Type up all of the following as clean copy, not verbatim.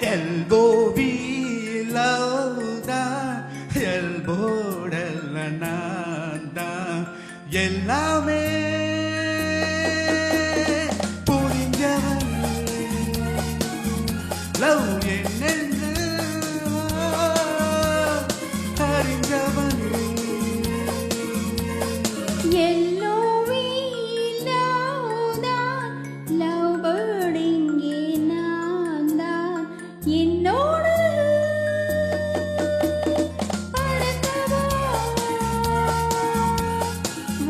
எல்போவி லவ்தான் எல்போடல்ல நான் தான் எல்லாமே புரிஞ்சவன் லவ் என்னென்று அறிஞ்சவன் என்னோடு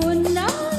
ஒன்னாக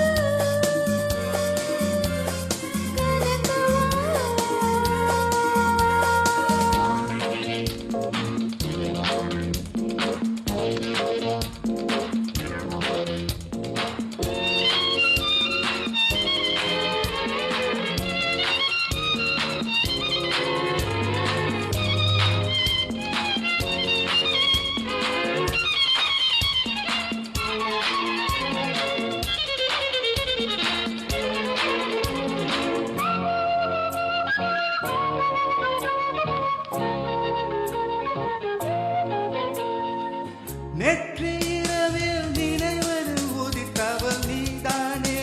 நேற்று இரவில் நினைவது உதித்தவள் நீதானே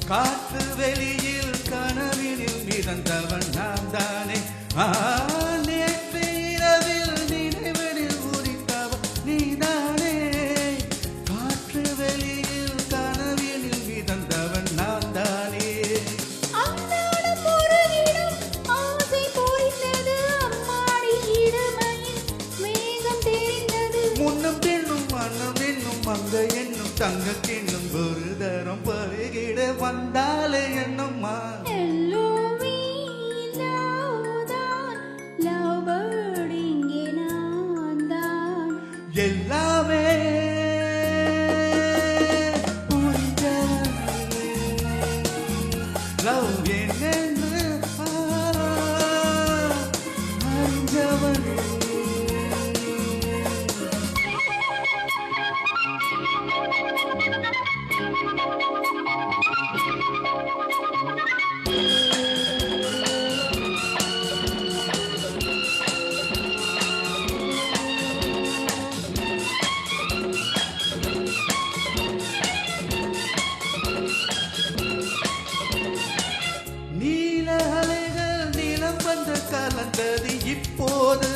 காற்று வெளியில் கனவினில் மிதந்தவன் நான் தானே நேற்று இரவில் நினைவதில் உதித்தவள் நீதானே காற்று வெளியில் கனவினில் மிதந்தவன் நான் தானே முன்னும் பெண்ணும் மன்னும் என்னும் மங்க என்னும் தங்கத்தின்னும் ஒரு தரம் பருகிட வந்தாலே என்னம்மா எல்லாமே லவ் என்னென்று அறிஞ்சவன் நீல அலைகள் நிலம் வந்து கலந்தது இப்போது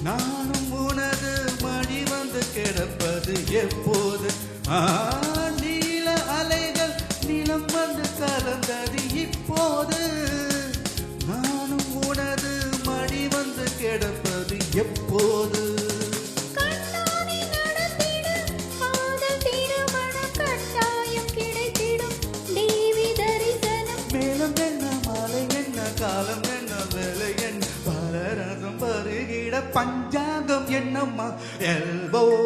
நானும் உனது மணி வந்து கிடப்பது எப்போது நீல அலைகள் நிலம் வந்து கலந்தது இப்போது நானும் உனது மணி வந்து கிடப்பது எப்போது மேலும் என்ன மாலை என்ன காலம் என்ன வேலை என்ன பலரசம் பருகிட பஞ்சாங்கம் என்னம்மா எல்போவிலாதான்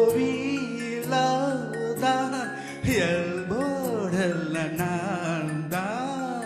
எல்போடல்ல நான் தான்